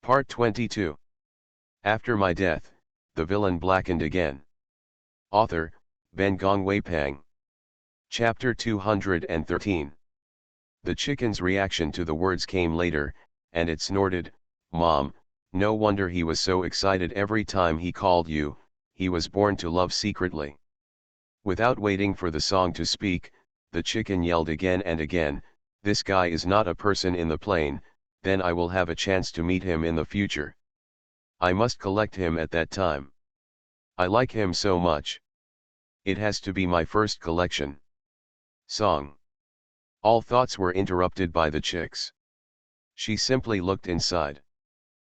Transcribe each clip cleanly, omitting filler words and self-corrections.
Part 22. After my death, the villain blackened again. Author, Ben Gong Wei Pang. Chapter 213. The chicken's reaction to the words came later, and it snorted, "Mom, no wonder he was so excited every time he called you, he was born to love secretly." Without waiting for the song to speak, the chicken yelled again and again, "This guy is not a person in the plane, then I will have a chance to meet him in the future. I must collect him at that time. I like him so much. It has to be my first collection." Song. All thoughts were interrupted by the chicks. She simply looked inside.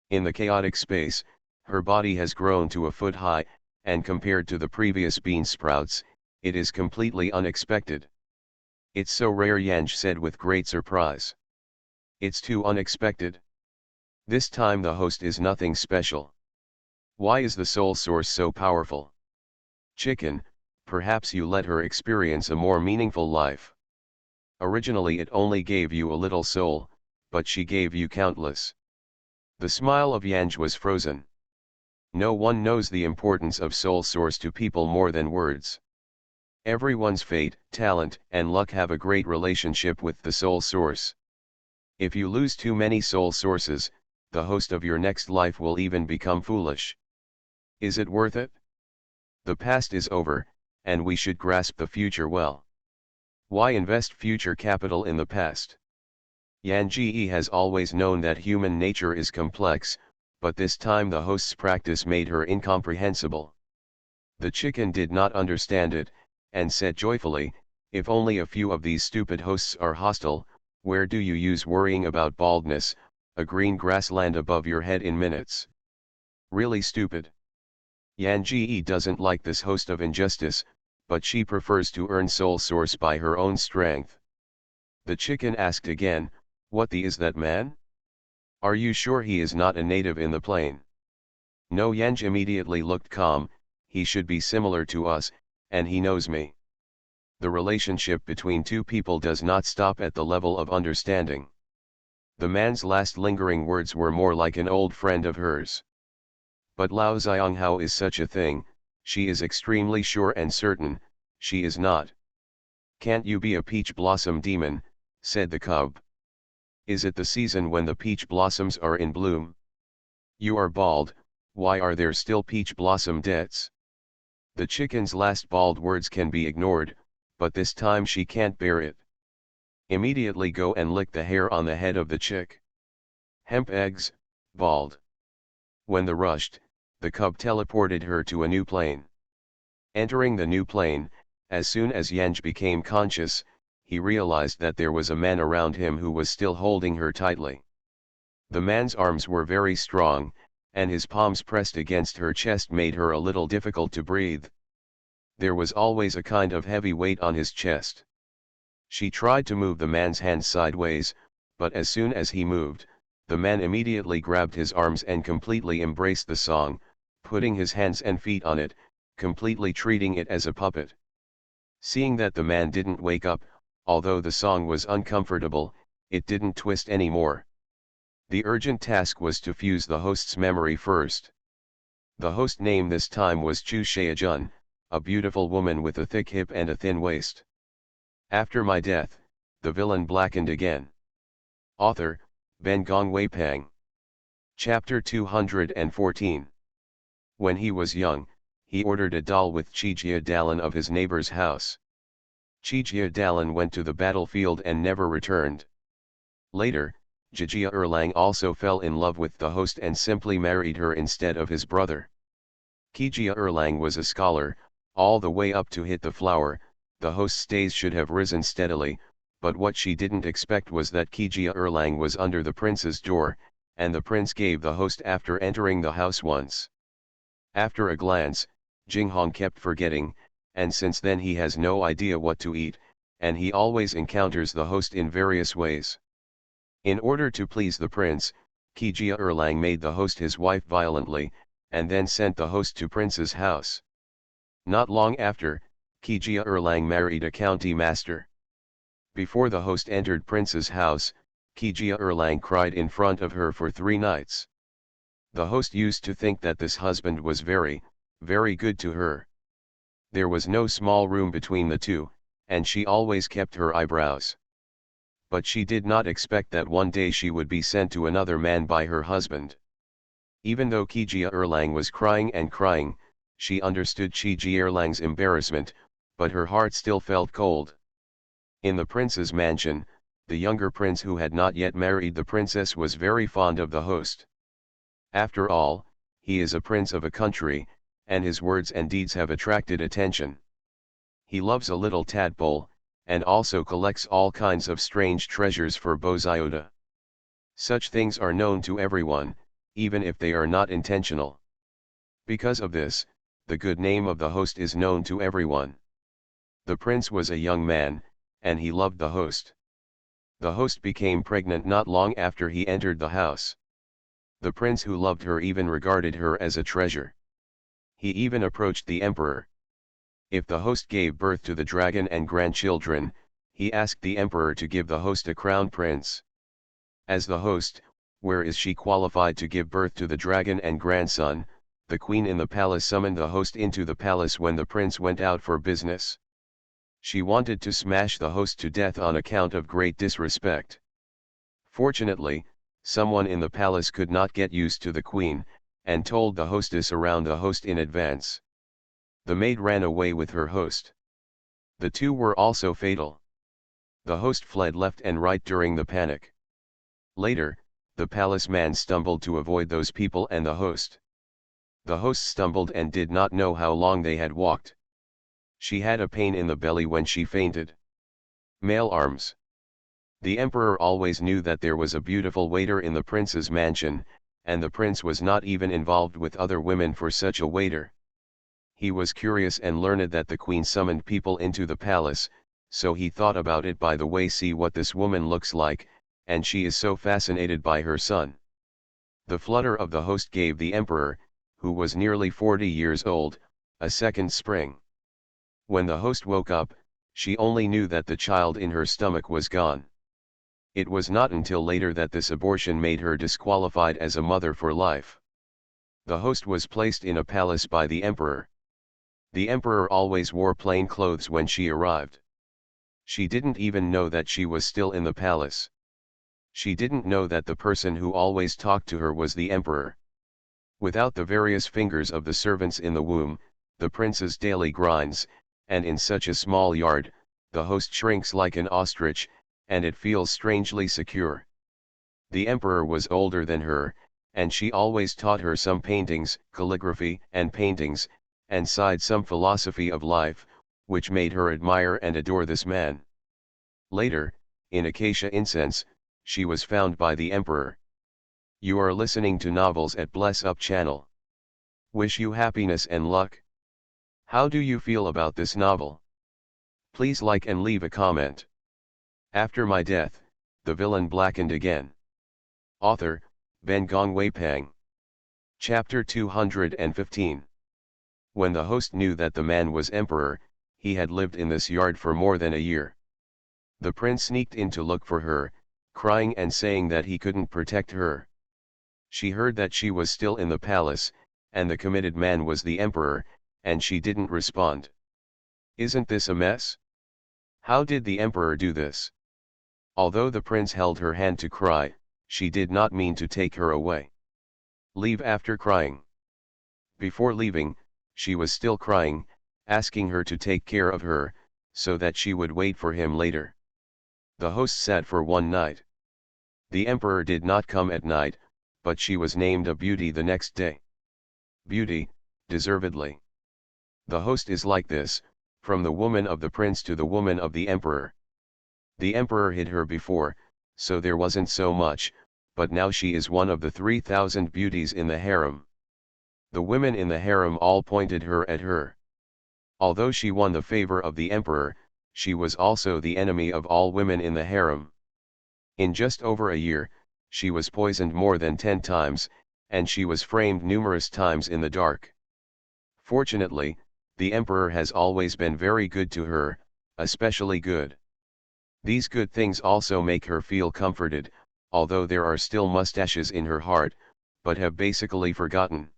In the chaotic space, her body has grown to a foot high, and compared to the previous bean sprouts, it is completely unexpected. "It's so rare," Yanj said with great surprise. "It's too unexpected. This time the host is nothing special. Why is the soul source so powerful? Chicken, perhaps you let her experience a more meaningful life. Originally it only gave you a little soul, but she gave you countless." The smile of Yanj was frozen. No one knows the importance of soul source to people more than words. Everyone's fate, talent, and luck have a great relationship with the soul source. If you lose too many soul sources, the host of your next life will even become foolish. Is it worth it? The past is over, and we should grasp the future well. Why invest future capital in the past? Yan Ji has always known that human nature is complex, but this time the host's practice made her incomprehensible. The chicken did not understand it, and said joyfully, "If only a few of these stupid hosts are hostile, where do you use worrying about baldness, a green grassland above your head in minutes? Really stupid." Yan Ji doesn't like this host of injustice, but she prefers to earn soul source by her own strength. The chicken asked again, "What the is that man? Are you sure he is not a native in the plane?" "No." Yanj immediately looked calm, "He should be similar to us, and he knows me." The relationship between two people does not stop at the level of understanding. The man's last lingering words were more like an old friend of hers. "But Lao Xiang, how is such a thing? She is extremely sure and certain, she is not." "Can't you be a peach blossom demon?" said the cub. "Is it the season when the peach blossoms are in bloom? You are bald, why are there still peach blossom debts?" The chicken's last bald words can be ignored, but this time she can't bear it. "Immediately go and lick the hair on the head of the chick. Hemp eggs, bald." When the rushed, the cub teleported her to a new plane. Entering the new plane, as soon as Yanj became conscious, he realized that there was a man around him who was still holding her tightly. The man's arms were very strong, and his palms pressed against her chest made her a little difficult to breathe. There was always a kind of heavy weight on his chest. She tried to move the man's hands sideways, but as soon as he moved, the man immediately grabbed his arms and completely embraced the song, putting his hands and feet on it, completely treating it as a puppet. Seeing that the man didn't wake up, although the song was uncomfortable, it didn't twist anymore. The urgent task was to fuse the host's memory first. The host name this time was Chu Shaojun, a beautiful woman with a thick hip and a thin waist. After my death, the villain blackened again. Author, Ben Gong Wei Pang. Chapter 214. When he was young, he ordered a doll with Chijia Dalan of his neighbor's house. Chijia Dalan went to the battlefield and never returned. Later, Jijia Erlang also fell in love with the host and simply married her instead of his brother. Kijia Erlang was a scholar, all the way up to hit the flower. The host's days should have risen steadily, but what she didn't expect was that Kijia Erlang was under the prince's door, and the prince gave the host after entering the house once. After a glance, Jinghong kept forgetting, and since then he has no idea what to eat, and he always encounters the host in various ways. In order to please the prince, Kijia Erlang made the host his wife violently, and then sent the host to prince's house. Not long after, Kijia Erlang married a county master. Before the host entered prince's house, Kijia Erlang cried in front of her for 3 nights. The host used to think that this husband was very, very good to her. There was no small room between the two, and she always kept her eyebrows. But she did not expect that one day she would be sent to another man by her husband. Even though Qijia Erlang was crying and crying, she understood Qijia Erlang's embarrassment, but her heart still felt cold. In the prince's mansion, the younger prince who had not yet married the princess was very fond of the host. After all, he is a prince of a country, and his words and deeds have attracted attention. He loves a little tadpole, and also collects all kinds of strange treasures for Boziota. Such things are known to everyone, even if they are not intentional. Because of this, the good name of the host is known to everyone. The prince was a young man, and he loved the host. The host became pregnant not long after he entered the house. The prince who loved her even regarded her as a treasure. He even approached the emperor. If the host gave birth to the dragon and grandchildren, he asked the emperor to give the host a crown prince. As the host, where is she qualified to give birth to the dragon and grandson? The queen in the palace summoned the host into the palace when the prince went out for business. She wanted to smash the host to death on account of great disrespect. Fortunately, someone in the palace could not get used to the queen, and told the hostess around the host in advance. The maid ran away with her host. The two were also fatal. The host fled left and right during the panic. Later, the palace man stumbled to avoid those people and the host. The host stumbled and did not know how long they had walked. She had a pain in the belly when she fainted. Male arms. The emperor always knew that there was a beautiful waiter in the prince's mansion, and the prince was not even involved with other women for such a waiter. He was curious and learned that the queen summoned people into the palace, so he thought about it by the way, see what this woman looks like, and she is so fascinated by her son. The flutter of the host gave the emperor, who was nearly 40 years old, a second spring. When the host woke up, she only knew that the child in her stomach was gone. It was not until later that this abortion made her disqualified as a mother for life. The host was placed in a palace by the emperor. The emperor always wore plain clothes when she arrived. She didn't even know that she was still in the palace. She didn't know that the person who always talked to her was the emperor. Without the various fingers of the servants in the womb, the prince's daily grinds, and in such a small yard, the host shrinks like an ostrich, and it feels strangely secure. The emperor was older than her, and she always taught her some paintings, calligraphy and paintings, and some philosophy of life, which made her admire and adore this man. Later, in acacia incense, she was found by the emperor. You are listening to novels at Bless Up channel. Wish you happiness and luck. How do you feel about this novel? Please like and leave a comment. After my death, the villain blackened again. Author, Ben Gongwei Pang. Chapter 215. When the host knew that the man was emperor, he had lived in this yard for more than a year. The prince sneaked in to look for her, crying and saying that he couldn't protect her. She heard that she was still in the palace, and the committed man was the emperor, and she didn't respond. Isn't this a mess? How did the emperor do this? Although the prince held her hand to cry, she did not mean to take her away. Leave after crying. Before leaving, she was still crying, asking her to take care of her, so that she would wait for him later. The host sat for one night. The emperor did not come at night, but she was named a beauty the next day. Beauty, deservedly. The host is like this, from the woman of the prince to the woman of the emperor. The emperor hid her before, so there wasn't so much, but now she is one of the 3,000 beauties in the harem. The women in the harem all pointed her at her. Although she won the favor of the emperor, she was also the enemy of all women in the harem. In just over a year, she was poisoned more than 10 times, and she was framed numerous times in the dark. Fortunately, the emperor has always been very good to her, especially good. These good things also make her feel comforted, although there are still mustaches in her heart, but have basically forgotten.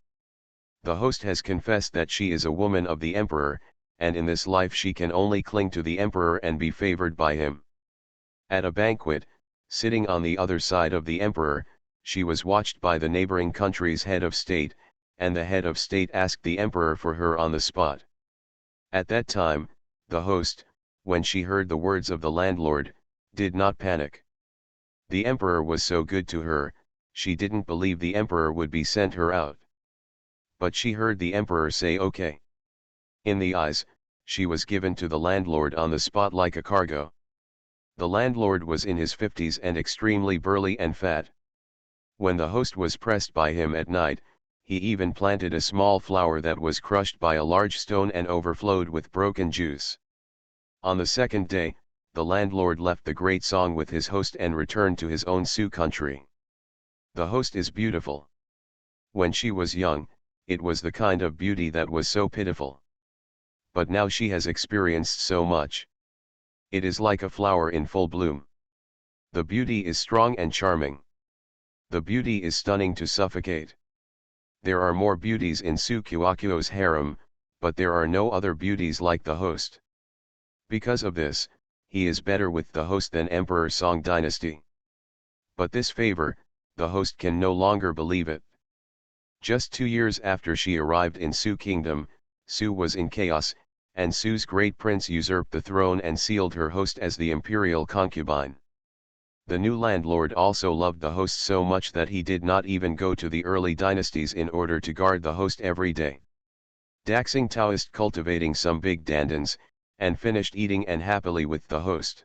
The host has confessed that she is a woman of the emperor, and in this life she can only cling to the emperor and be favored by him. At a banquet, sitting on the other side of the emperor, she was watched by the neighboring country's head of state, and the head of state asked the emperor for her on the spot. At that time, the host, when she heard the words of the landlord, did not panic. The emperor was so good to her, she didn't believe the emperor would be sent her out. But she heard the emperor say okay. In the eyes, she was given to the landlord on the spot like a cargo. The landlord was in his 50s and extremely burly and fat. When the host was pressed by him at night, he even planted a small flower that was crushed by a large stone and overflowed with broken juice. On the second day, the landlord left the great song with his host and returned to his own Sioux country. The host is beautiful. When she was young, it was the kind of beauty that was so pitiful. But now she has experienced so much. It is like a flower in full bloom. The beauty is strong and charming. The beauty is stunning to suffocate. There are more beauties in Su Kyokuo's harem, but there are no other beauties like the host. Because of this, he is better with the host than Emperor Song dynasty. But this favor, the host can no longer believe it. Just 2 years after she arrived in Su Kingdom, Su was in chaos, and Su's great prince usurped the throne and sealed her host as the imperial concubine. The new landlord also loved the host so much that he did not even go to the early dynasties in order to guard the host every day. Daxing Taoist cultivating some big dandans, and finished eating and happily with the host.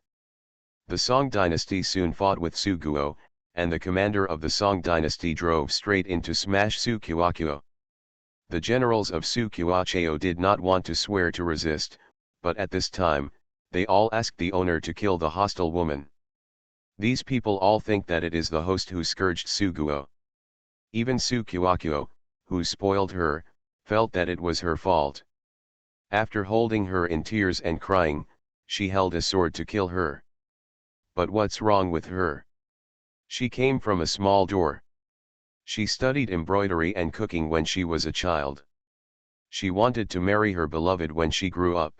The Song dynasty soon fought with Su Guo, and the commander of the Song dynasty drove straight in to smash Su Kyokuo. The generals of Su Kyokuo did not want to swear to resist, but at this time, they all asked the owner to kill the hostile woman. These people all think that it is the host who scourged Su Guo. Even Su Kyokuo, who spoiled her, felt that it was her fault. After holding her in tears and crying, she held a sword to kill her. But what's wrong with her? She came from a small door. She studied embroidery and cooking when she was a child. She wanted to marry her beloved when she grew up.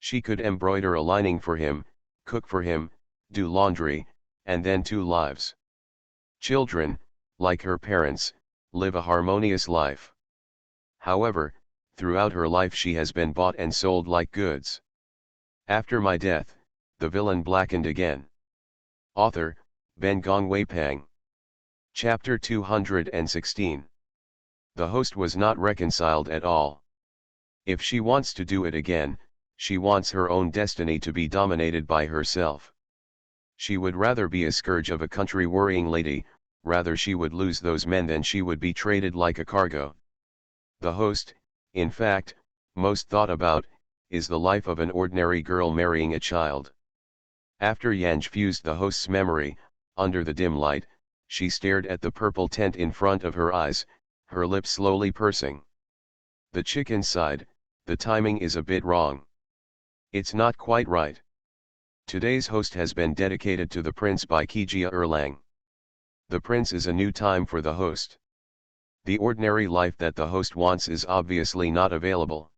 She could embroider a lining for him, cook for him, do laundry, and then 2 lives. Children, like her parents, live a harmonious life. However, throughout her life she has been bought and sold like goods. After my death, the villain blackened again. Author, Ben Gong Wei Pang. Chapter 216. The host was not reconciled at all. If she wants to do it again, she wants her own destiny to be dominated by herself. She would rather be a scourge of a country worrying lady, rather she would lose those men than she would be traded like a cargo. The host, in fact, most thought about, is the life of an ordinary girl marrying a child. After Yanj fused the host's memory, under the dim light, she stared at the purple tent in front of her eyes, her lips slowly pursing. The chicken sighed, the timing is a bit wrong. It's not quite right. Today's host has been dedicated to the prince by Kijia Erlang. The prince is a new time for the host. The ordinary life that the host wants is obviously not available.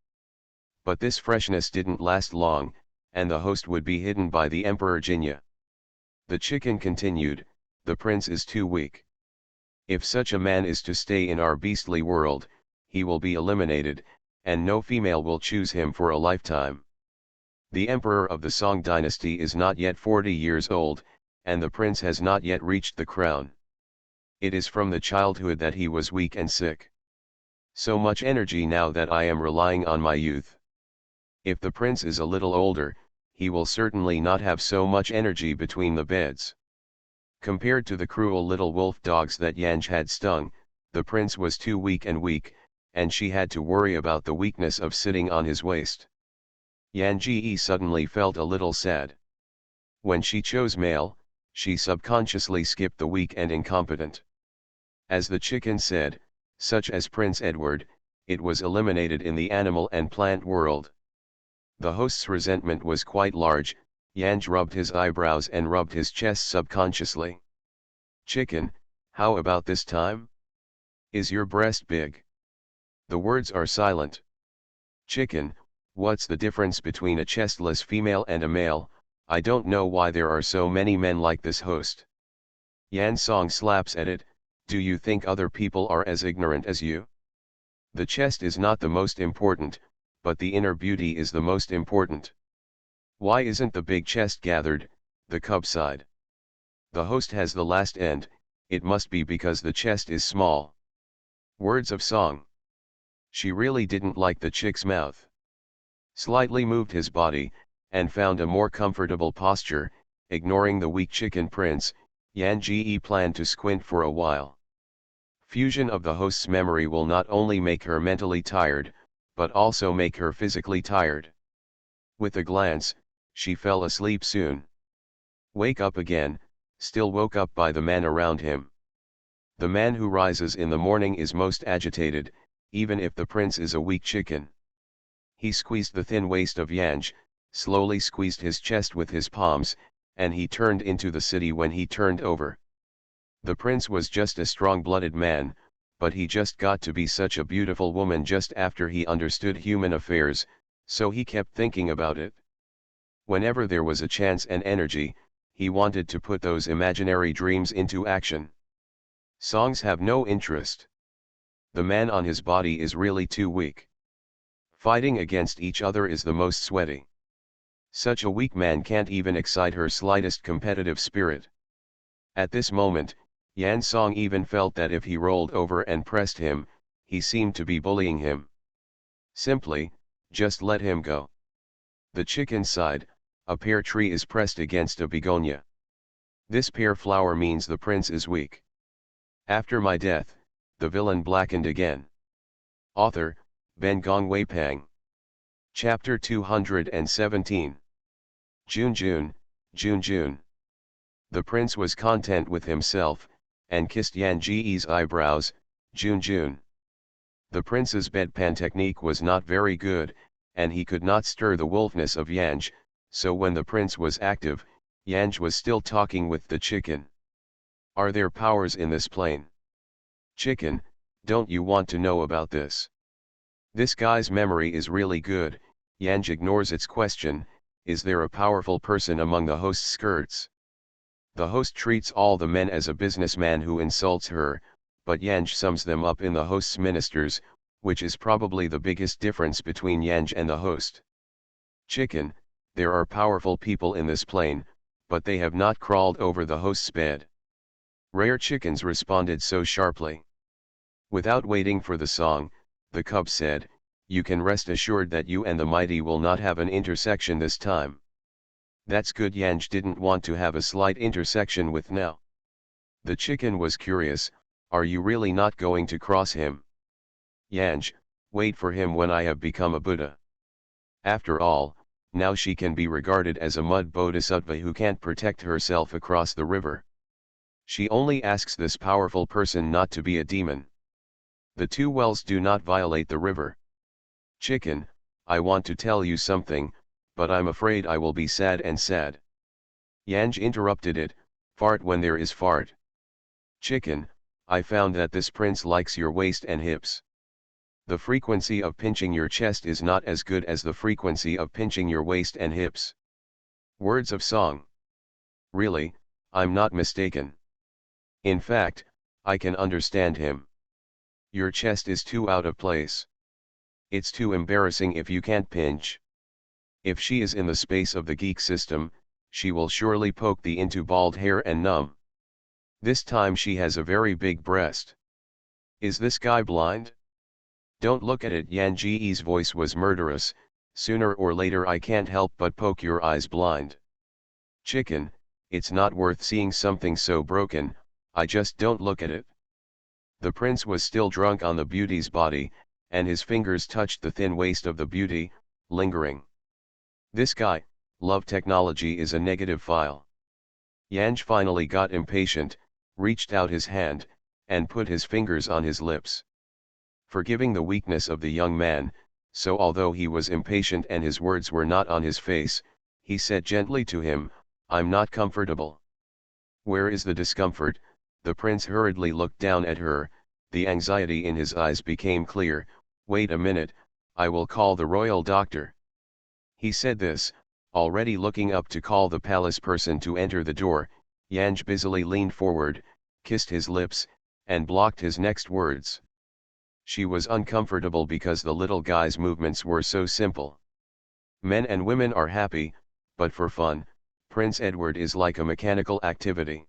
But this freshness didn't last long, and the host would be hidden by the Emperor Jinya. The chicken continued, the prince is too weak. If such a man is to stay in our beastly world, he will be eliminated, and no female will choose him for a lifetime. The emperor of the Song dynasty is not yet 40 years old, and the prince has not yet reached the crown. It is from the childhood that he was weak and sick. So much energy now that I am relying on my youth. If the prince is a little older, he will certainly not have so much energy between the beds. Compared to the cruel little wolf dogs that Yanj had stung, the prince was too weak, and she had to worry about the weakness of sitting on his waist. Yanji suddenly felt a little sad. When she chose male, she subconsciously skipped the weak and incompetent. As the chicken said, such as Prince Edward, it was eliminated in the animal and plant world. The host's resentment was quite large. Yanj rubbed his eyebrows and rubbed his chest subconsciously. Chicken, how about this time? Is your breast big? The words are silent. Chicken, what's the difference between a chestless female and a male? I don't know why there are so many men like this host. Yan Song slaps at it, do you think other people are as ignorant as you? The chest is not the most important, but the inner beauty is the most important. Why isn't the big chest gathered? The cub sighed. The host has the last end, it must be because the chest is small. Words of song. She really didn't like the chick's mouth. Slightly moved his body, and found a more comfortable posture, ignoring the weak chicken prince, Yan Ji planned to squint for a while. Fusion of the host's memory will not only make her mentally tired, but also make her physically tired. With a glance, she fell asleep soon. Wake up again, still woke up by the man around him. The man who rises in the morning is most agitated, even if the prince is a weak chicken. He squeezed the thin waist of Yanj, slowly squeezed his chest with his palms, and he turned into the city when he turned over. The prince was just a strong-blooded man, but he just got to be such a beautiful woman just after he understood human affairs, so he kept thinking about it. Whenever there was a chance and energy, he wanted to put those imaginary dreams into action. Songs have no interest. The man on his body is really too weak. Fighting against each other is the most sweaty. Such a weak man can't even excite her slightest competitive spirit. At this moment, Yan Song even felt that if he rolled over and pressed him, he seemed to be bullying him. Simply, just let him go. The chicken sighed, a pear tree is pressed against a begonia. This pear flower means the prince is weak. After my death, the villain blackened again. Author, Ben Gongwei Pang. Chapter 217. June. The prince was content with himself, and kissed Yan Ji's eyebrows. June. The prince's bedpan technique was not very good, and he could not stir the wolfness of Yanj, so when the prince was active, Yanj was still talking with the chicken. Are there powers in this plane? Chicken, don't you want to know about this? This guy's memory is really good. Yanj ignores its question, is there a powerful person among the host's skirts? The host treats all the men as a businessman who insults her, but Yanj sums them up in the host's ministers, which is probably the biggest difference between Yanj and the host. Chicken, there are powerful people in this plane, but they have not crawled over the host's bed. Rare chickens responded so sharply. Without waiting for the song, the cub said, you can rest assured that you and the mighty will not have an intersection this time. That's good. Yanj didn't want to have a slight intersection with now. The chicken was curious, are you really not going to cross him? Yanj, wait for him when I have become a Buddha. After all, now she can be regarded as a mud bodhisattva who can't protect herself across the river. She only asks this powerful person not to be a demon. The two wells do not violate the river. Chicken, I want to tell you something, but I'm afraid I will be sad and sad. Yanj interrupted it, fart when there is fart. Chicken, I found that this prince likes your waist and hips. The frequency of pinching your chest is not as good as the frequency of pinching your waist and hips. Words of song. Really, I'm not mistaken. In fact, I can understand him. Your chest is too out of place. It's too embarrassing if you can't pinch. If she is in the space of the geek system, she will surely poke thee into bald hair and numb. This time she has a very big breast. Is this guy blind? Don't look at it. Yan Ji's voice was murderous, sooner or later I can't help but poke your eyes blind. Chicken, it's not worth seeing something so broken, I just don't look at it. The prince was still drunk on the beauty's body, and his fingers touched the thin waist of the beauty, lingering. This guy, love technology is a negative file. Yanj finally got impatient, reached out his hand, and put his fingers on his lips. Forgiving the weakness of the young man, so although he was impatient and his words were not on his face, he said gently to him, I'm not comfortable. Where is the discomfort? The prince hurriedly looked down at her, the anxiety in his eyes became clear. "Wait a minute, I will call the royal doctor." He said this, already looking up to call the palace person to enter the door. Yanj busily leaned forward, kissed his lips, and blocked his next words. She was uncomfortable because the little guy's movements were so simple. Men and women are happy, but for fun, Prince Edward is like a mechanical activity.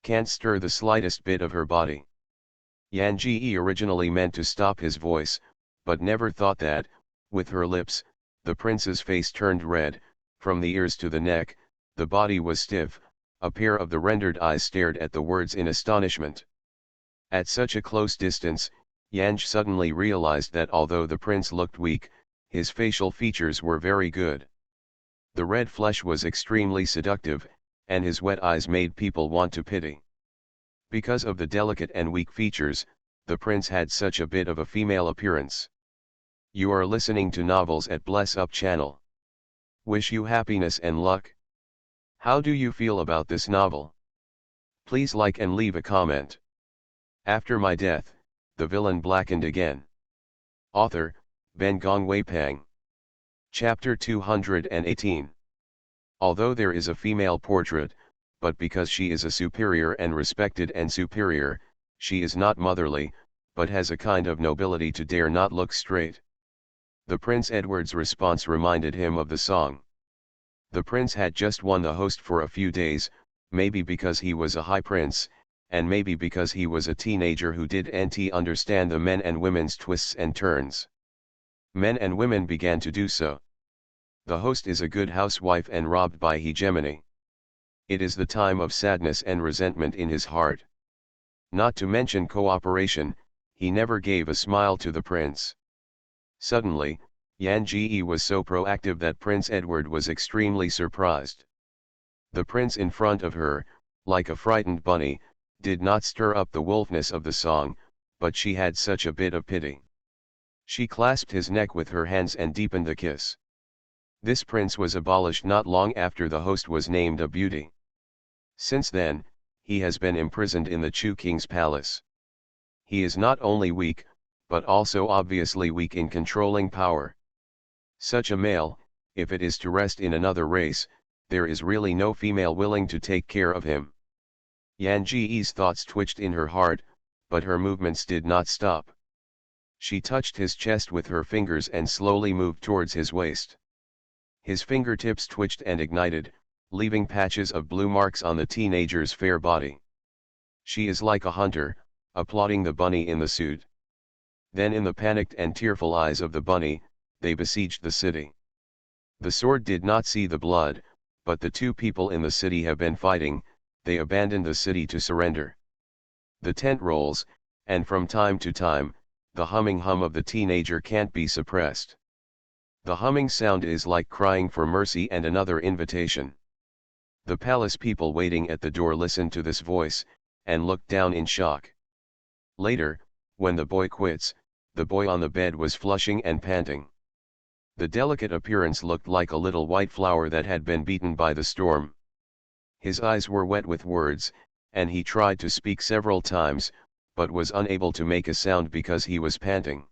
Can't stir the slightest bit of her body. Yan Ji originally meant to stop his voice, but never thought that, with her lips, the prince's face turned red, from the ears to the neck, the body was stiff, a pair of the rendered eyes stared at the words in astonishment. At such a close distance, Yanj suddenly realized that although the prince looked weak, his facial features were very good. The red flesh was extremely seductive, and his wet eyes made people want to pity. Because of the delicate and weak features, the prince had such a bit of a female appearance. You are listening to novels at Bless Up channel. Wish you happiness and luck. How do you feel about this novel? Please like and leave a comment. After my death, the villain blackened again. Author, Ben Gongwei Pang. Chapter 218. Although there is a female portrait, but because she is a superior and respected and superior, she is not motherly, but has a kind of nobility to dare not look straight. The Prince Edward's response reminded him of the song. The prince had just won the host for a few days, maybe because he was a high prince, and maybe because he was a teenager who didn't understand the men and women's twists and turns. Men and women began to do so. The host is a good housewife and robbed by hegemony. It is the time of sadness and resentment in his heart. Not to mention cooperation, he never gave a smile to the prince. Suddenly, Yan Ji was so proactive that Prince Edward was extremely surprised. The prince in front of her, like a frightened bunny, did not stir up the wolfness of the song, but she had such a bit of pity. She clasped his neck with her hands and deepened the kiss. This prince was abolished not long after the host was named a beauty. Since then, he has been imprisoned in the Chu King's palace. He is not only weak, but also obviously weak in controlling power. Such a male, if it is to rest in another race, there is really no female willing to take care of him. Yan Ji's thoughts twitched in her heart, but her movements did not stop. She touched his chest with her fingers and slowly moved towards his waist. His fingertips twitched and ignited, leaving patches of blue marks on the teenager's fair body. She is like a hunter, applauding the bunny in the suit. Then in the panicked and tearful eyes of the bunny, they besieged the city. The sword did not see the blood, but the two people in the city have been fighting, they abandoned the city to surrender. The tent rolls, and from time to time, the humming hum of the teenager can't be suppressed. The humming sound is like crying for mercy and another invitation. The palace people waiting at the door listened to this voice, and looked down in shock. Later, when the boy quits, the boy on the bed was flushing and panting. The delicate appearance looked like a little white flower that had been beaten by the storm. His eyes were wet with words, and he tried to speak several times, but was unable to make a sound because he was panting.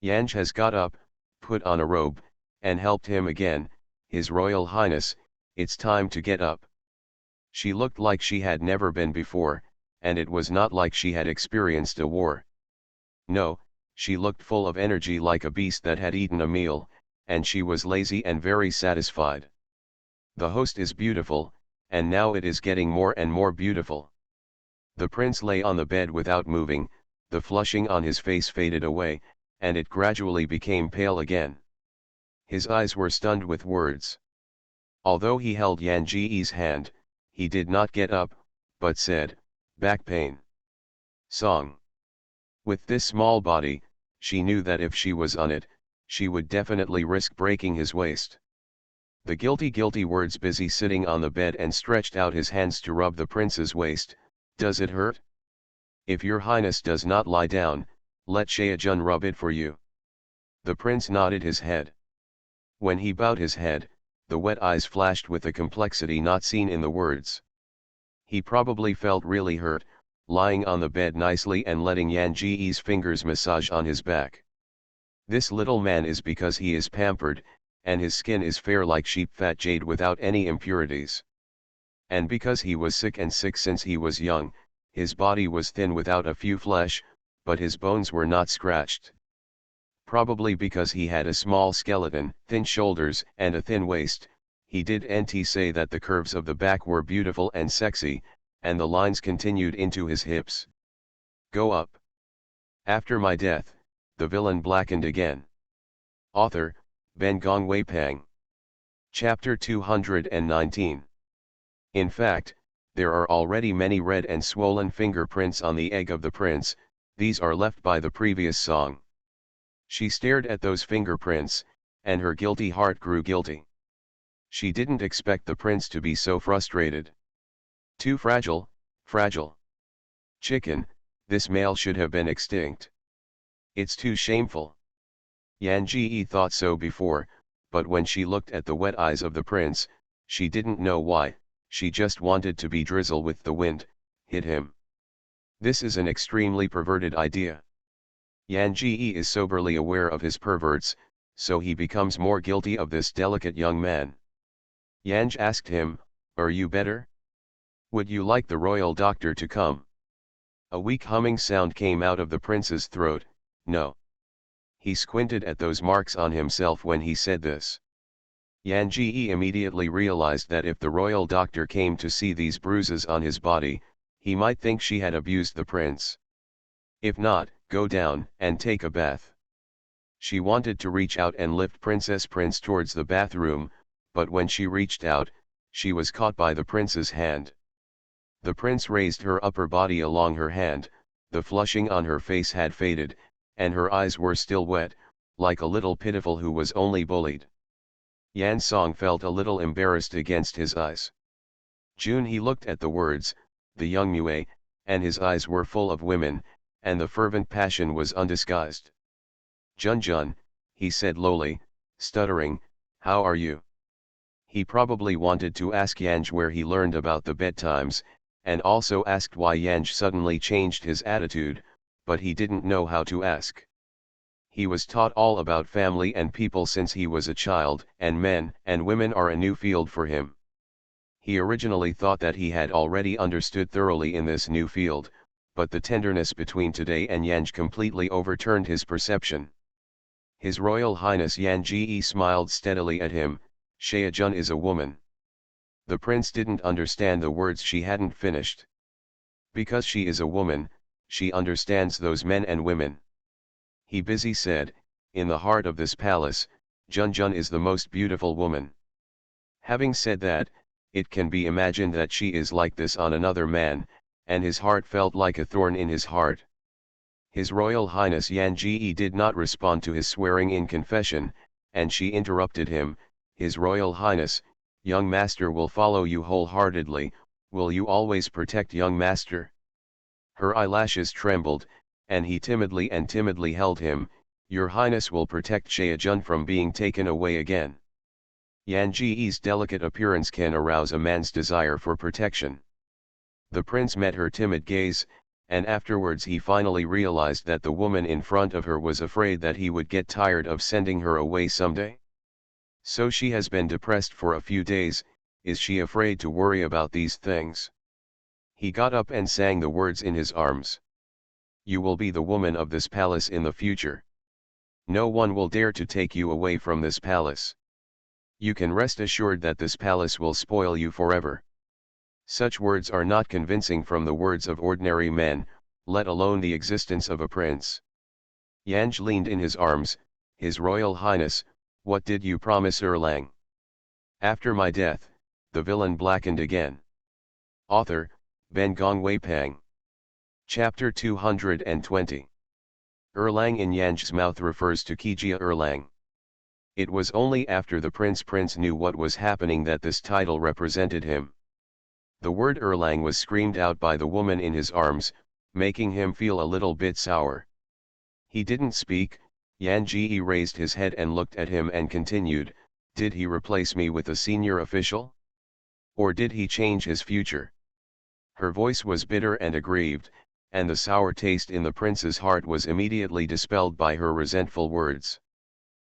Yanj has got up, put on a robe, and helped him again. His Royal Highness, it's time to get up. She looked like she had never been before, and it was not like she had experienced a war. No, she looked full of energy like a beast that had eaten a meal, and she was lazy and very satisfied. The host is beautiful, and now it is getting more and more beautiful. The prince lay on the bed without moving, the flushing on his face faded away, and it gradually became pale again. His eyes were stunned with words. Although he held Yan Ji's hand, he did not get up, but said, "Back pain." Song. With this small body, she knew that if she was on it, she would definitely risk breaking his waist. The guilty words busy sitting on the bed and stretched out his hands to rub the prince's waist. "Does it hurt? If your highness does not lie down, let Shaejun rub it for you." The prince nodded his head. When he bowed his head, the wet eyes flashed with a complexity not seen in the words. He probably felt really hurt, lying on the bed nicely and letting Yan Ji's fingers massage on his back. This little man is because he is pampered, and his skin is fair like sheep fat jade without any impurities. And because he was sick and sick since he was young, his body was thin without a few flesh, but his bones were not scratched. Probably because he had a small skeleton, thin shoulders, and a thin waist, he didn't say that the curves of the back were beautiful and sexy, and the lines continued into his hips. Go up. After my death, the villain blackened again. Author, Ben Gongwei Pang. Chapter 219. In fact, there are already many red and swollen fingerprints on the egg of the prince. These are left by the previous song. She stared at those fingerprints, and her guilty heart grew guilty. She didn't expect the prince to be so frustrated. Too fragile, fragile. Chicken, this male should have been extinct. It's too shameful. Yan Ji thought so before, but when she looked at the wet eyes of the prince, she didn't know why, she just wanted to be drizzle with the wind, hit him. This is an extremely perverted idea. Yan Ji is soberly aware of his perverts, so he becomes more guilty of this delicate young man. Yanj asked him, "Are you better? Would you like the royal doctor to come?" A weak humming sound came out of the prince's throat. No. He squinted at those marks on himself when he said this. Yan Ji immediately realized that if the royal doctor came to see these bruises on his body, he might think she had abused the prince. If not, go down and take a bath. She wanted to reach out and lift Princess Prince towards the bathroom, but when she reached out, she was caught by the prince's hand. The prince raised her upper body along her hand, the flushing on her face had faded, and her eyes were still wet, like a little pitiful who was only bullied. Yan Song felt a little embarrassed against his eyes. June he looked at the words, the young Mue, and his eyes were full of women, and the fervent passion was undisguised. "Jun Jun," he said lowly, stuttering, "how are you?" He probably wanted to ask Yanj where he learned about the bedtimes, and also asked why Yanj suddenly changed his attitude, but he didn't know how to ask. He was taught all about family and people since he was a child, and men and women are a new field for him. He originally thought that he had already understood thoroughly in this new field, but the tenderness between today and Yanj completely overturned his perception. His Royal Highness Yan Ji smiled steadily at him. "Sheajun is a woman." The prince didn't understand the words she hadn't finished. Because she is a woman, she understands those men and women. He busy said, "In the heart of this palace, Jun Jun is the most beautiful woman." Having said that, it can be imagined that she is like this on another man, and his heart felt like a thorn in his heart. His Royal Highness Yan Ji did not respond to his swearing in confession, and she interrupted him. "His Royal Highness, young master will follow you wholeheartedly, will you always protect young master?" Her eyelashes trembled, and he timidly held him. "Your Highness will protect Sheajun from being taken away again." Yan Ji's delicate appearance can arouse a man's desire for protection. The prince met her timid gaze, and afterwards he finally realized that the woman in front of her was afraid that he would get tired of sending her away someday. So she has been depressed for a few days. Is she afraid to worry about these things? He got up and sang the words in his arms. "You will be the woman of this palace in the future. No one will dare to take you away from this palace. You can rest assured that this palace will spoil you forever." Such words are not convincing from the words of ordinary men, let alone the existence of a prince. Yanj leaned in his arms. "His Royal Highness, what did you promise Erlang?" "After my death, the villain blackened again." Author, Ben Gongwei Pang. Chapter 220. Erlang in Yanj's mouth refers to Kijia Erlang. It was only after the prince knew what was happening that this title represented him. The word Erlang was screamed out by the woman in his arms, making him feel a little bit sour. He didn't speak. Yan Ji raised his head and looked at him and continued, "Did he replace me with a senior official? Or did he change his future?" Her voice was bitter and aggrieved, and the sour taste in the prince's heart was immediately dispelled by her resentful words.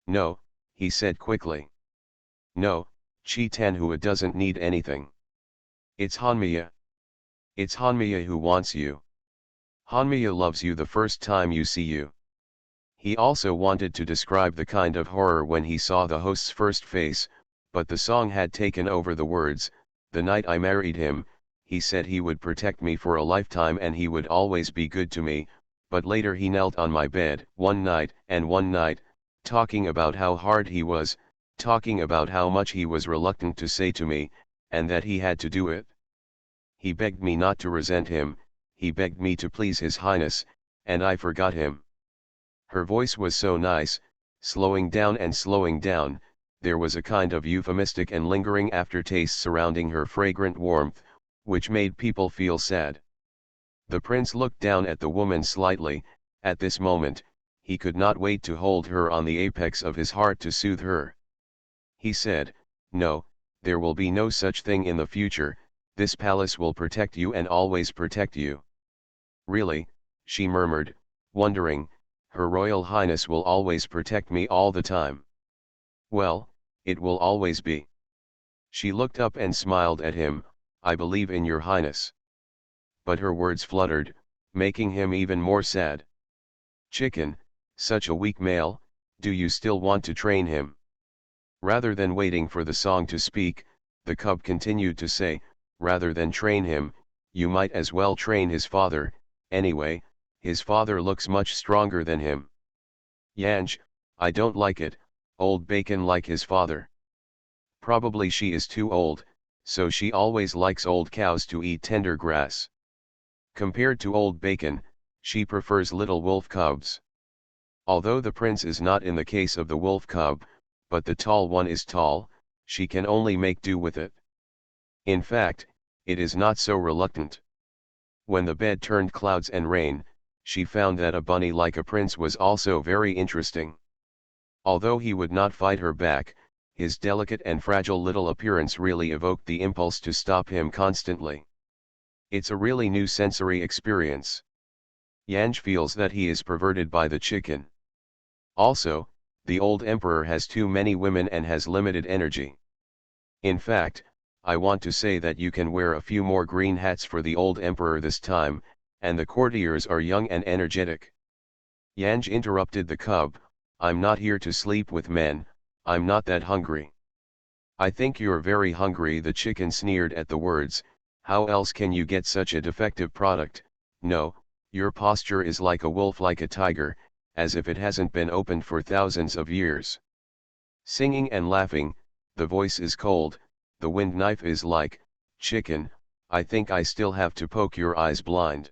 "No," he said quickly. "No, Chi-Tanhua doesn't need anything. It's Hanmiya. It's Hanmiya who wants you. Hanmiya loves you the first time you see you." He also wanted to describe the kind of horror when he saw the host's first face, but the song had taken over the words. "The night I married him, he said he would protect me for a lifetime and he would always be good to me, but later he knelt on my bed one night, talking about how hard he was, talking about how much he was reluctant to say to me, and that he had to do it. He begged me not to resent him, he begged me to please His Highness, and I forgot him." Her voice was so nice, slowing down, there was a kind of euphemistic and lingering aftertaste surrounding her fragrant warmth, which made people feel sad. The prince looked down at the woman slightly. At this moment, he could not wait to hold her on the apex of his heart to soothe her. He said, "No, there will be no such thing in the future, this palace will protect you and always protect you." "Really," she murmured, wondering, "Her Royal Highness will always protect me all the time?" "Well, it will always be." She looked up and smiled at him, "I believe in your highness." But her words fluttered, making him even more sad. "Chicken, such a weak male, do you still want to train him?" Rather than waiting for the song to speak, the cub continued to say, "Rather than train him, you might as well train his father, anyway, his father looks much stronger than him." "Yanj, I don't like it, old bacon like his father." "Probably she is too old, so she always likes old cows to eat tender grass. Compared to old bacon, she prefers little wolf cubs." Although the prince is not in the case of the wolf cub, but the tall one is tall, she can only make do with it. In fact, it is not so reluctant. When the bed turned clouds and rain, she found that a bunny like a prince was also very interesting. Although he would not fight her back, his delicate and fragile little appearance really evoked the impulse to stop him constantly. It's a really new sensory experience. Yanj feels that he is perverted by the chicken. Also, the old emperor has too many women and has limited energy. In fact, I want to say that you can wear a few more green hats for the old emperor this time, and the courtiers are young and energetic. Yanj interrupted the cub, "I'm not here to sleep with men, I'm not that hungry." "I think you're very hungry," the chicken sneered at the words. "How else can you get such a defective product? No, your posture is like a wolf, like a tiger, as if it hasn't been opened for thousands of years. Singing and laughing, the voice is cold, the wind knife is like, chicken, I think I still have to poke your eyes blind."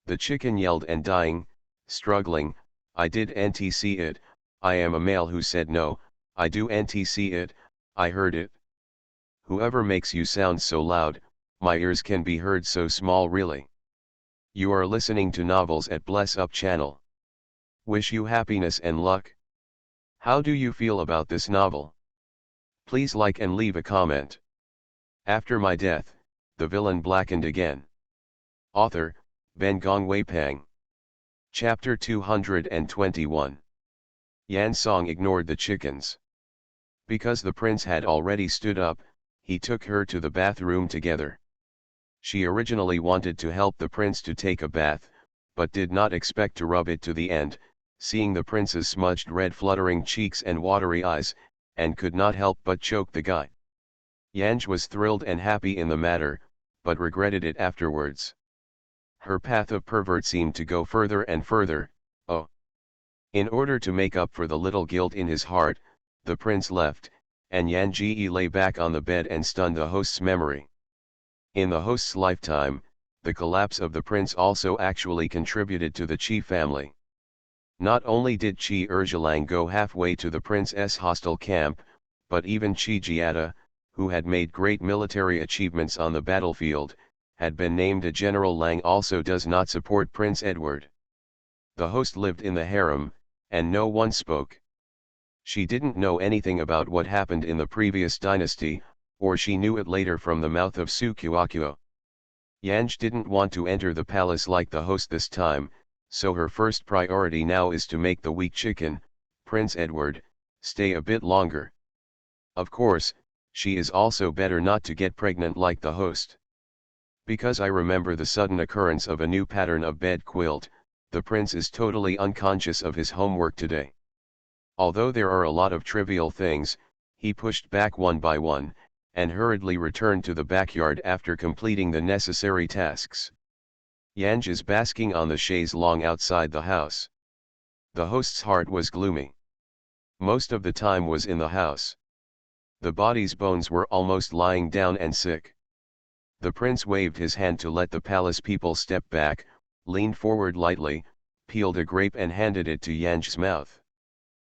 The chicken yelled and dying, struggling, "I didn't see it, I am a male who said no, I didn't see it, I heard it. Whoever makes you sound so loud, my ears can be heard so small really." You are listening to Novels at Bless Up channel. Wish you happiness and luck. How do you feel about this novel? Please like and leave a comment. After my death, the villain blackened again. Author, Ben Gong Wei Pang. Chapter 221. Yan Song ignored the chickens. Because the prince had already stood up, he took her to the bathroom together. She originally wanted to help the prince to take a bath, but did not expect to rub it to the end, seeing the prince's smudged red fluttering cheeks and watery eyes, and could not help but choke the guy. Yanj was thrilled and happy in the matter, but regretted it afterwards. Her path of pervert seemed to go further and further. Oh. In order to make up for the little guilt in his heart, the prince left, and Yan Ji lay back on the bed and stunned the host's memory. In the host's lifetime, the collapse of the prince also actually contributed to the Qi family. Not only did Qi Erjilang go halfway to the prince's hostile camp, but even Qi Jiata, who had made great military achievements on the battlefield, had been named a General Lang, also does not support Prince Edward. The host lived in the harem, and no one spoke. She didn't know anything about what happened in the previous dynasty, or she knew it later from the mouth of Su Kuakuo. Yanj didn't want to enter the palace like the host this time, so her first priority now is to make the weak chicken, Prince Edward, stay a bit longer. Of course, she is also better not to get pregnant like the host. Because I remember the sudden occurrence of a new pattern of bed quilt, the prince is totally unconscious of his homework today. Although there are a lot of trivial things, he pushed back one by one, and hurriedly returned to the backyard after completing the necessary tasks. Yanj is basking on the chaise longue outside the house. The host's heart was gloomy. Most of the time was in the house. The body's bones were almost lying down and sick. The prince waved his hand to let the palace people step back, leaned forward lightly, peeled a grape and handed it to Yanj's mouth.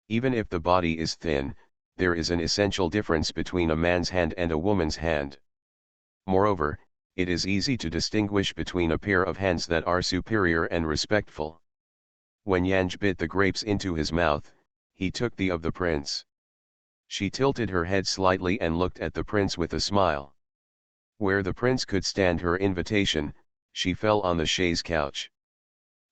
Even if the body is thin, there is an essential difference between a man's hand and a woman's hand. Moreover, it is easy to distinguish between a pair of hands that are superior and respectful. When Yanj bit the grapes into his mouth, he took the of the prince. She tilted her head slightly and looked at the prince with a smile. Where the prince could stand her invitation, she fell on the chaise couch.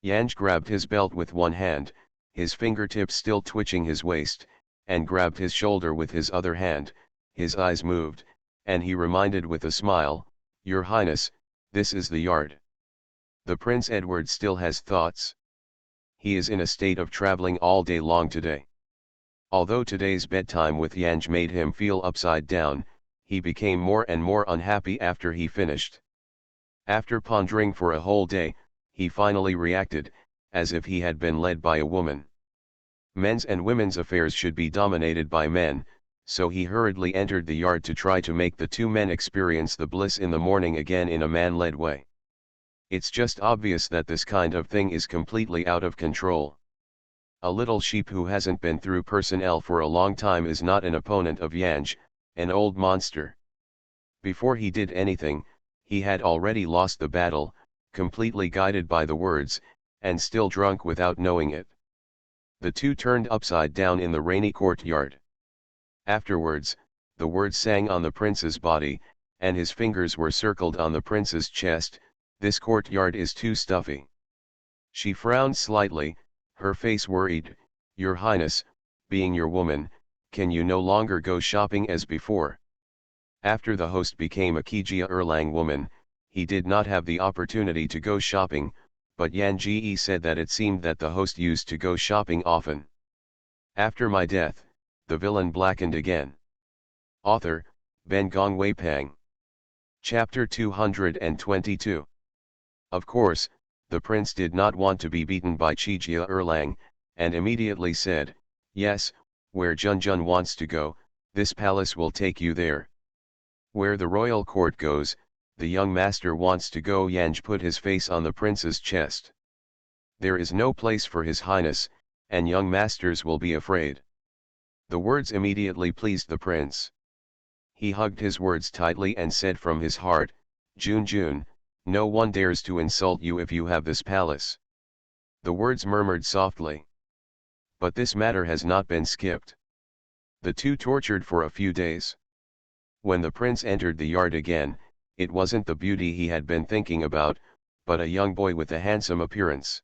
Yanj grabbed his belt with one hand, his fingertips still twitching his waist, and grabbed his shoulder with his other hand. His eyes moved, and he reminded with a smile, "Your Highness, this is the yard." The Prince Edward still has thoughts. He is in a state of traveling all day long today. Although today's bedtime with Yanj made him feel upside down, he became more and more unhappy after he finished. After pondering for a whole day, he finally reacted, as if he had been led by a woman. Men's and women's affairs should be dominated by men, so he hurriedly entered the yard to try to make the two men experience the bliss in the morning again in a man-led way. It's just obvious that this kind of thing is completely out of control. A little sheep who hasn't been through personnel for a long time is not an opponent of Yanj, an old monster. Before he did anything, he had already lost the battle, completely guided by the words, and still drunk without knowing it. The two turned upside down in the rainy courtyard. Afterwards, the words sang on the prince's body, and his fingers were circled on the prince's chest. "This courtyard is too stuffy." She frowned slightly, her face worried. "Your Highness, being your woman, can you no longer go shopping as before?" After the host became a Kijia Erlang woman, he did not have the opportunity to go shopping, but Yan Ji said that it seemed that the host used to go shopping often. After my death, the villain blackened again. Author, Ben Gong Wei Pang. Chapter 222. Of course, the prince did not want to be beaten by Kijia Erlang, and immediately said, "Yes, where Junjun wants to go, this palace will take you there." Where the royal court goes, the young master wants to go. Yanj put his face on the prince's chest. "There is no place for his highness, and young masters will be afraid." The words immediately pleased the prince. He hugged his words tightly and said from his heart, "Junjun, no one dares to insult you if you have this palace." The words murmured softly. But this matter has not been skipped. The two tortured for a few days. When the prince entered the yard again, it wasn't the beauty he had been thinking about, but a young boy with a handsome appearance.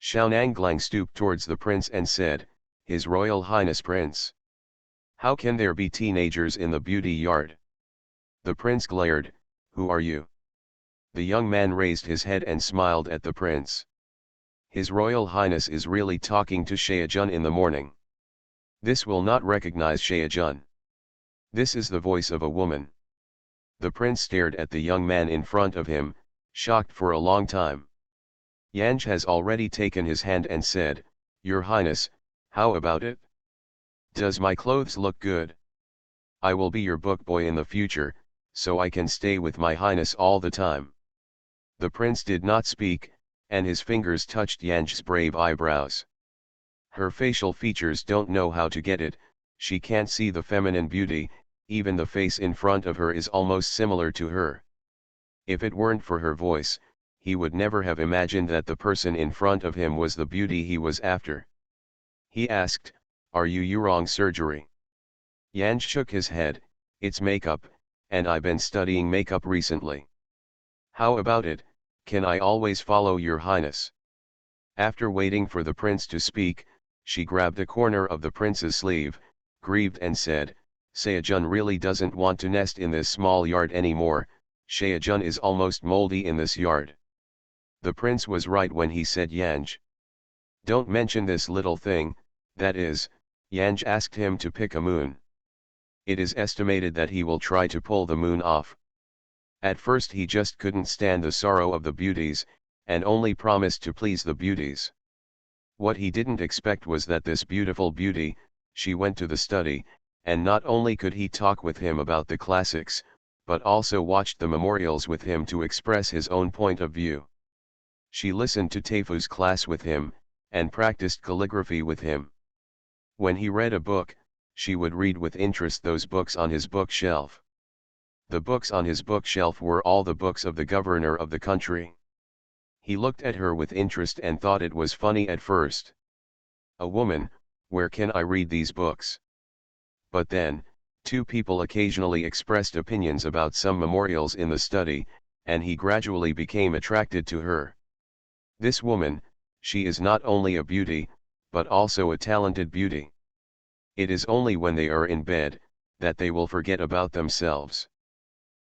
Xiaonanglang stooped towards the prince and said, "His Royal Highness Prince. How can there be teenagers in the beauty yard?" The prince glared, "Who are you?" The young man raised his head and smiled at the prince. "His Royal Highness is really talking to Shaejun in the morning." This will not recognize Shaejun. This is the voice of a woman. The prince stared at the young man in front of him, shocked for a long time. Yanj has already taken his hand and said, "Your Highness, how about it? Does my clothes look good? I will be your book boy in the future, so I can stay with my Highness all the time." The prince did not speak, and his fingers touched Yanj's brave eyebrows. Her facial features don't know how to get it, she can't see the feminine beauty, even the face in front of her is almost similar to her. If it weren't for her voice, he would never have imagined that the person in front of him was the beauty he was after. He asked, "Are you Yurong surgery?" Yanj shook his head, "It's makeup, and I've been studying makeup recently." How about it, can I always follow your highness? After waiting for the prince to speak, she grabbed a corner of the prince's sleeve, grieved and said, Seojun really doesn't want to nest in this small yard anymore, Seojun is almost moldy in this yard. The prince was right when he said Yanj. Don't mention this little thing, that is, Yanj asked him to pick a moon. It is estimated that he will try to pull the moon off. At first he just couldn't stand the sorrow of the beauties, and only promised to please the beauties. What he didn't expect was that this beautiful beauty, she went to the study, and not only could he talk with him about the classics, but also watched the memorials with him to express his own point of view. She listened to Teifu's class with him, and practiced calligraphy with him. When he read a book, she would read with interest those books on his bookshelf. The books on his bookshelf were all the books of the governor of the country. He looked at her with interest and thought it was funny at first. A woman, where can I read these books? But then, two people occasionally expressed opinions about some memorials in the study, and he gradually became attracted to her. This woman, she is not only a beauty, but also a talented beauty. It is only when they are in bed, that they will forget about themselves.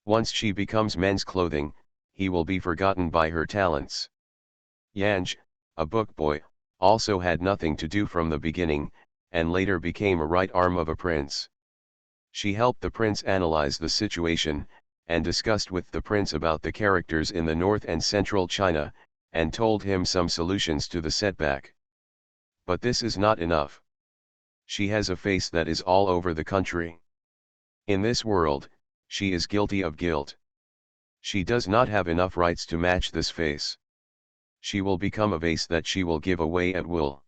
Once she becomes men's clothing, he will be forgotten by her talents. Yanj, a book boy, also had nothing to do from the beginning, and later became a right arm of a prince. She helped the prince analyze the situation, and discussed with the prince about the characters in the north and central China, and told him some solutions to the setback. But this is not enough. She has a face that is all over the country. In this world, she is guilty of guilt. She does not have enough rights to match this face. She will become a vase that she will give away at will.